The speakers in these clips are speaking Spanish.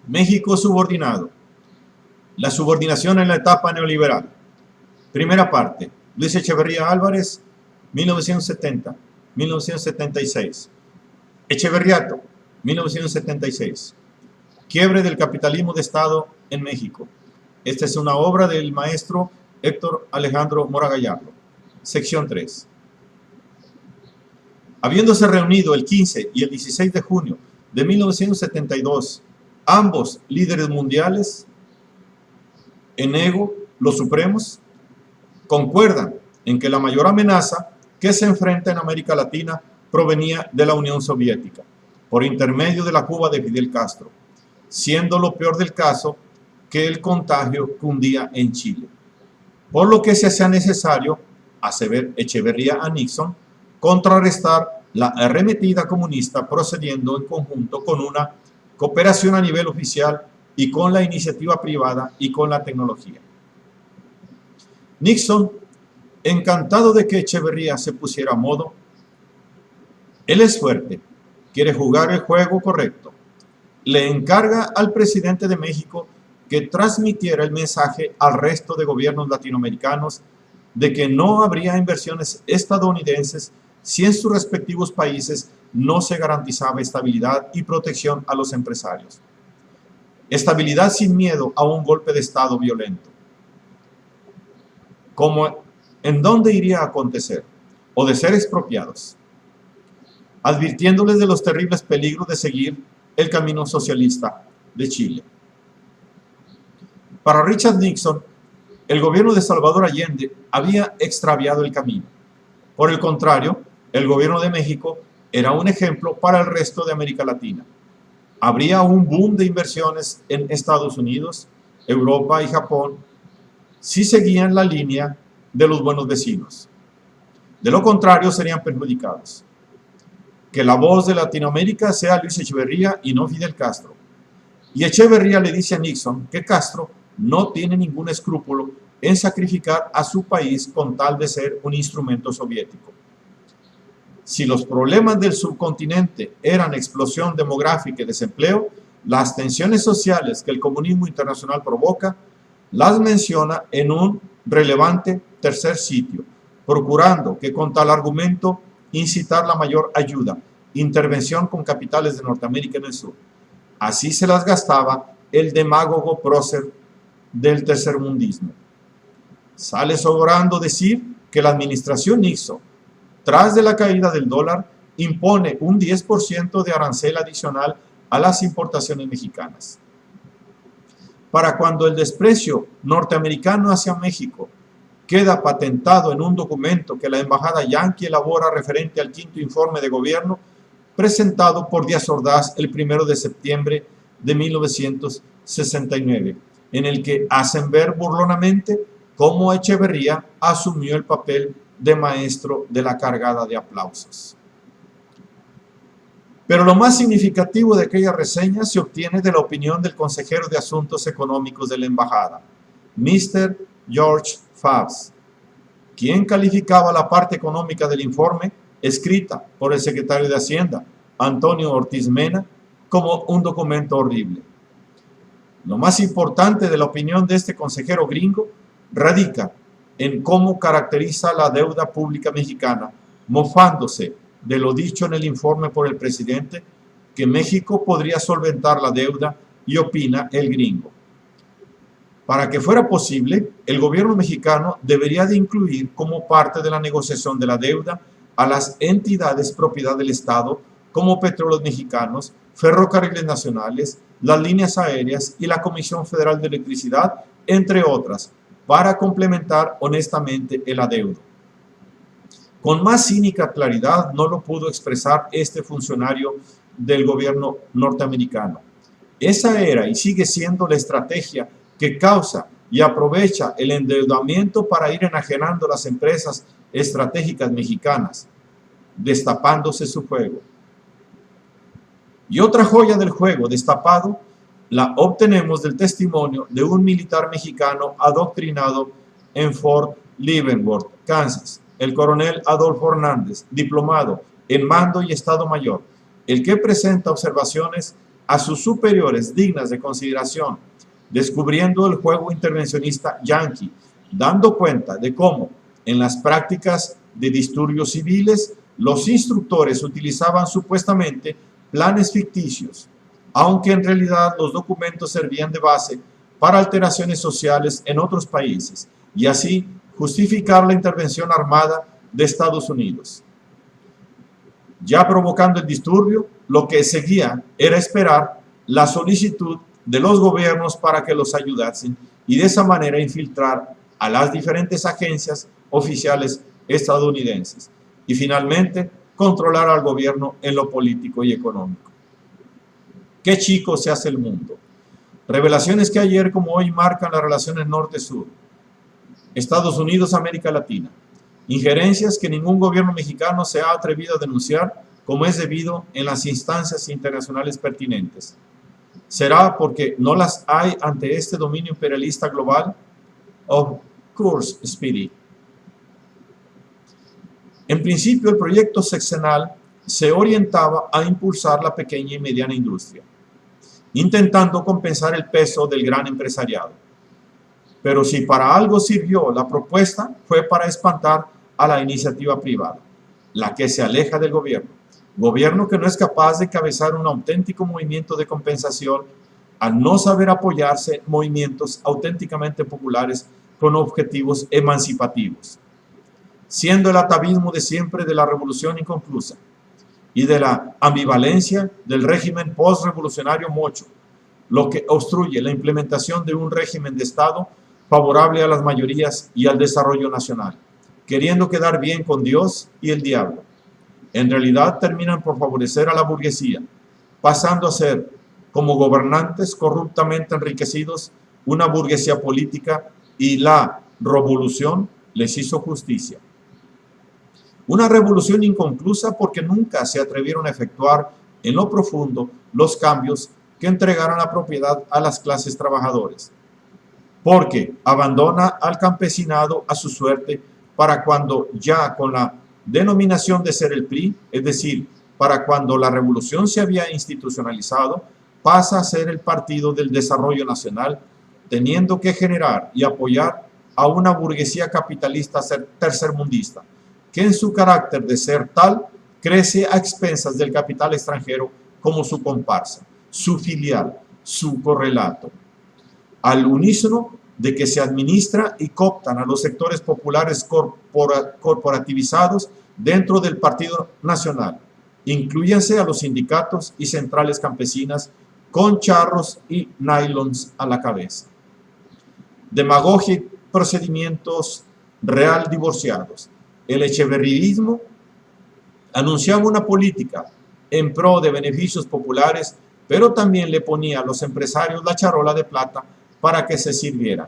México subordinado. La subordinación en la etapa neoliberal. Primera parte. Luis Echeverría Álvarez, 1970-1976. Echeverriato, 1976. Quiebre del capitalismo de Estado en México. Esta es una obra del maestro Héctor Alejandro Mora Gallardo. Sección 3. Habiéndose reunido el 15 y el 16 de junio de 1972, ambos líderes mundiales, en ego, los supremos, concuerdan en que la mayor amenaza que se enfrenta en América Latina provenía de la Unión Soviética, por intermedio de la Cuba de Fidel Castro, siendo lo peor del caso que el contagio cundía en Chile, por lo que se hacía necesario, asever Echeverría a Nixon, contrarrestar la arremetida comunista procediendo en conjunto con una cooperación a nivel oficial y con la iniciativa privada y con la tecnología. Nixon, encantado de que Echeverría se pusiera a modo, él es fuerte, quiere jugar el juego correcto, le encarga al presidente de México que transmitiera el mensaje al resto de gobiernos latinoamericanos de que no habría inversiones estadounidenses si en sus respectivos países no se garantizaba estabilidad y protección a los empresarios. Estabilidad sin miedo a un golpe de Estado violento. Como en dónde iría a acontecer, o de ser expropiados, advirtiéndoles de los terribles peligros de seguir el camino socialista de Chile. Para Richard Nixon, el gobierno de Salvador Allende había extraviado el camino. Por el contrario, el gobierno de México era un ejemplo para el resto de América Latina. Habría un boom de inversiones en Estados Unidos, Europa y Japón si seguían la línea de los buenos vecinos. De lo contrario, serían perjudicados. Que la voz de Latinoamérica sea Luis Echeverría y no Fidel Castro. Y Echeverría le dice a Nixon que Castro no tiene ningún escrúpulo en sacrificar a su país con tal de ser un instrumento soviético. Si los problemas del subcontinente eran explosión demográfica y desempleo, las tensiones sociales que el comunismo internacional provoca las menciona en un relevante tercer sitio, procurando que con tal argumento incitar la mayor ayuda, intervención con capitales de Norteamérica en el sur. Así se las gastaba el demagogo prócer del tercermundismo. Sale sobrando decir que la administración Nixon, tras de la caída del dólar, impone un 10% de arancel adicional a las importaciones mexicanas. Para cuando el desprecio norteamericano hacia México queda patentado en un documento que la embajada yanqui elabora referente al quinto informe de gobierno presentado por Díaz Ordaz el 1 de septiembre de 1969, en el que hacen ver burlonamente cómo Echeverría asumió el papel de maestro de la cargada de aplausos. Pero lo más significativo de aquella reseña se obtiene de la opinión del consejero de Asuntos Económicos de la embajada, Mr. George Pfaff, quien calificaba la parte económica del informe escrita por el secretario de Hacienda, Antonio Ortiz Mena, como un documento horrible. Lo más importante de la opinión de este consejero gringo radica en cómo caracteriza la deuda pública mexicana, mofándose de lo dicho en el informe por el presidente, que México podría solventar la deuda, y opina el gringo. Para que fuera posible, el gobierno mexicano debería de incluir como parte de la negociación de la deuda a las entidades propiedad del Estado como Petróleos Mexicanos, Ferrocarriles Nacionales, las líneas aéreas y la Comisión Federal de Electricidad, entre otras, para complementar honestamente el adeudo. Con más cínica claridad no lo pudo expresar este funcionario del gobierno norteamericano. Esa era y sigue siendo la estrategia que causa y aprovecha el endeudamiento para ir enajenando las empresas estratégicas mexicanas, destapándose su juego. Y otra joya del juego destapado la obtenemos del testimonio de un militar mexicano adoctrinado en Fort Leavenworth, Kansas, el coronel Adolfo Hernández, diplomado en mando y Estado Mayor, el que presenta observaciones a sus superiores dignas de consideración, descubriendo el juego intervencionista yanqui, dando cuenta de cómo en las prácticas de disturbios civiles los instructores utilizaban supuestamente planes ficticios, aunque en realidad los documentos servían de base para alteraciones sociales en otros países y así justificar la intervención armada de Estados Unidos. Ya provocando el disturbio, lo que seguía era esperar la solicitud de los gobiernos para que los ayudasen y de esa manera infiltrar a las diferentes agencias oficiales estadounidenses y finalmente controlar al gobierno en lo político y económico. Qué chico se hace el mundo. Revelaciones que ayer como hoy marcan las relaciones norte-sur, Estados Unidos-América Latina. Injerencias que ningún gobierno mexicano se ha atrevido a denunciar como es debido en las instancias internacionales pertinentes. ¿Será porque no las hay ante este dominio imperialista global? Of course, Speedy. En principio, el proyecto sexenal se orientaba a impulsar la pequeña y mediana industria, intentando compensar el peso del gran empresariado. Pero si para algo sirvió la propuesta, fue para espantar a la iniciativa privada, la que se aleja del gobierno que no es capaz de cabezar un auténtico movimiento de compensación al no saber apoyarse en movimientos auténticamente populares con objetivos emancipativos, siendo el atavismo de siempre de la revolución inconclusa y de la ambivalencia del régimen post-revolucionario mocho, lo que obstruye la implementación de un régimen de Estado favorable a las mayorías y al desarrollo nacional, queriendo quedar bien con Dios y el diablo. En realidad terminan por favorecer a la burguesía, pasando a ser, como gobernantes corruptamente enriquecidos, una burguesía política y la revolución les hizo justicia. Una revolución inconclusa porque nunca se atrevieron a efectuar en lo profundo los cambios que entregaran la propiedad a las clases trabajadoras, porque abandona al campesinado a su suerte para cuando ya con la denominación de ser el PRI, es decir, para cuando la revolución se había institucionalizado, pasa a ser el Partido del Desarrollo Nacional, teniendo que generar y apoyar a una burguesía capitalista tercermundista, que en su carácter de ser tal, crece a expensas del capital extranjero como su comparsa, su filial, su correlato. Al unísono de que se administra y cooptan a los sectores populares corporativizados dentro del Partido Nacional, inclúyanse a los sindicatos y centrales campesinas con charros y nylons a la cabeza. Demagogia y procedimientos real divorciados. El echeverridismo anunciaba una política en pro de beneficios populares, pero también le ponía a los empresarios la charola de plata para que se sirvieran.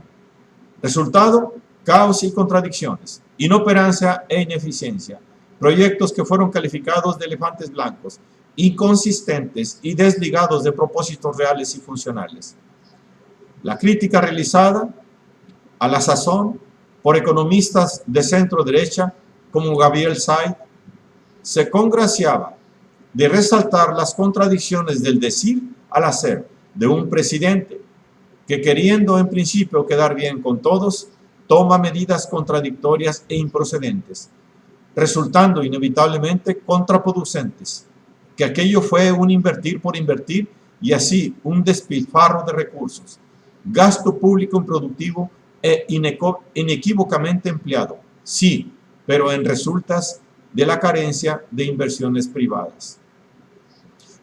Resultado, caos y contradicciones, inoperancia e ineficiencia, proyectos que fueron calificados de elefantes blancos, inconsistentes y desligados de propósitos reales y funcionales. La crítica realizada a la sazón por economistas de centro derecha como Gabriel Said se congraciaba de resaltar las contradicciones del decir al hacer de un presidente que, queriendo en principio quedar bien con todos, toma medidas contradictorias e improcedentes, resultando inevitablemente contraproducentes, que aquello fue un invertir por invertir y así un despilfarro de recursos, gasto público improductivo e inequívocamente empleado, sí, pero en resultas de la carencia de inversiones privadas.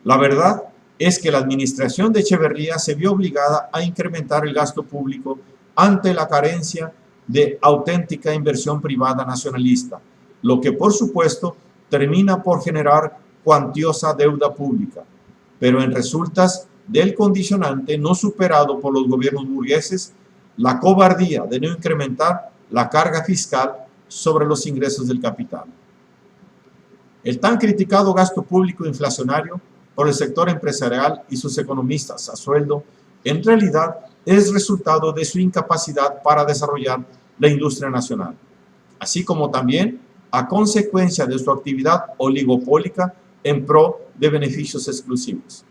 La verdad es que la administración de Echeverría se vio obligada a incrementar el gasto público ante la carencia de auténtica inversión privada nacionalista, lo que por supuesto termina por generar cuantiosa deuda pública, pero en resultas del condicionante no superado por los gobiernos burgueses, la cobardía de no incrementar la carga fiscal sobre los ingresos del capital. El tan criticado gasto público inflacionario por el sector empresarial y sus economistas a sueldo, en realidad es resultado de su incapacidad para desarrollar la industria nacional, así como también a consecuencia de su actividad oligopólica en pro de beneficios exclusivos.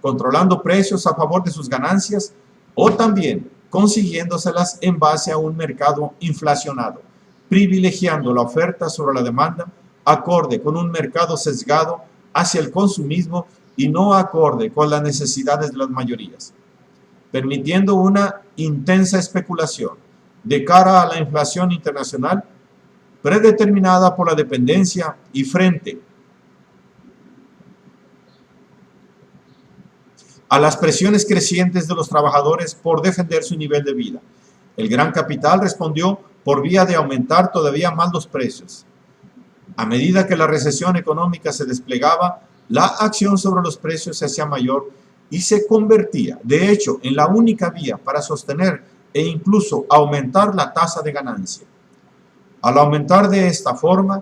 controlando precios a favor de sus ganancias o también consiguiéndoselas en base a un mercado inflacionado, privilegiando la oferta sobre la demanda, acorde con un mercado sesgado hacia el consumismo y no acorde con las necesidades de las mayorías, permitiendo una intensa especulación de cara a la inflación internacional predeterminada por la dependencia y frente a las presiones crecientes de los trabajadores por defender su nivel de vida. El gran capital respondió por vía de aumentar todavía más los precios. A medida que la recesión económica se desplegaba, la acción sobre los precios se hacía mayor y se convertía, de hecho, en la única vía para sostener e incluso aumentar la tasa de ganancia. Al aumentar de esta forma,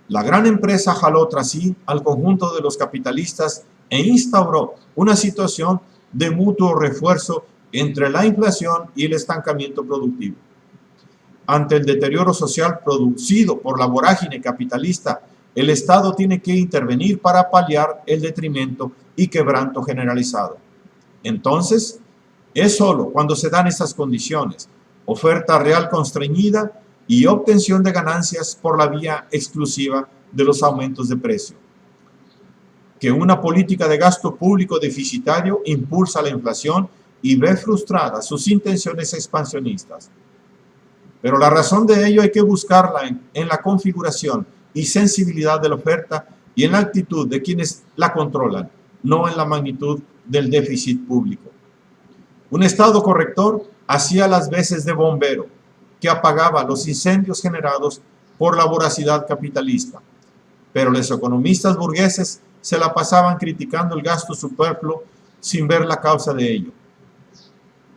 la gran empresa jaló tras sí al conjunto de los capitalistas e instauró una situación de mutuo refuerzo entre la inflación y el estancamiento productivo. Ante el deterioro social producido por la vorágine capitalista, el Estado tiene que intervenir para paliar el detrimento y quebranto generalizado. Entonces, es solo cuando se dan esas condiciones, oferta real constreñida y obtención de ganancias por la vía exclusiva de los aumentos de precio, que una política de gasto público deficitario impulsa la inflación y ve frustradas sus intenciones expansionistas. Pero la razón de ello hay que buscarla en la configuración y sensibilidad de la oferta y en la actitud de quienes la controlan, no en la magnitud del déficit público. Un Estado corrector hacía las veces de bombero, que apagaba los incendios generados por la voracidad capitalista. Pero los economistas burgueses se la pasaban criticando el gasto superfluo sin ver la causa de ello.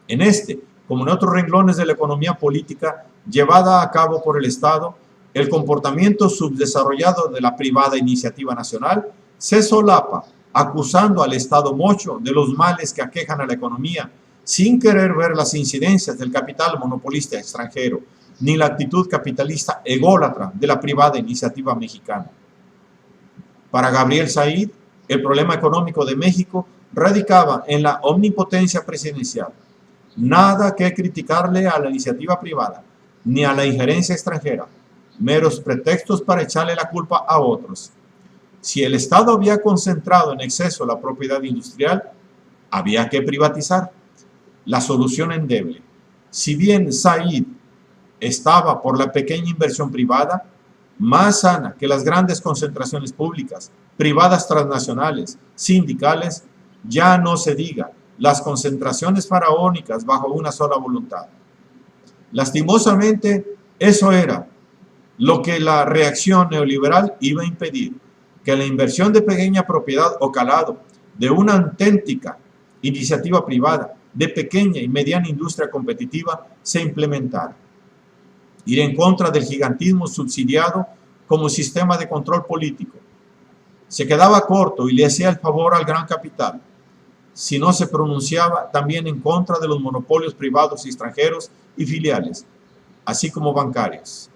En este, como en otros renglones de la economía política llevada a cabo por el Estado, el comportamiento subdesarrollado de la privada iniciativa nacional se solapa, acusando al Estado mocho de los males que aquejan a la economía, sin querer ver las incidencias del capital monopolista extranjero, ni la actitud capitalista ególatra de la privada iniciativa mexicana. Para Gabriel Said, el problema económico de México radicaba en la omnipotencia presidencial. Nada que criticarle a la iniciativa privada, ni a la injerencia extranjera, meros pretextos para echarle la culpa a otros. Si el Estado había concentrado en exceso la propiedad industrial, había que privatizar. La solución endeble. Si bien Said estaba por la pequeña inversión privada, más sana que las grandes concentraciones públicas, privadas transnacionales, sindicales, ya no se diga, las concentraciones faraónicas bajo una sola voluntad. Lastimosamente, eso era lo que la reacción neoliberal iba a impedir, que la inversión de pequeña propiedad o calado de una auténtica iniciativa privada, de pequeña y mediana industria competitiva, se implementara. Ir en contra del gigantismo subsidiado como sistema de control político. Se quedaba corto y le hacía el favor al gran capital, si no se pronunciaba también en contra de los monopolios privados y extranjeros y filiales, así como bancarios.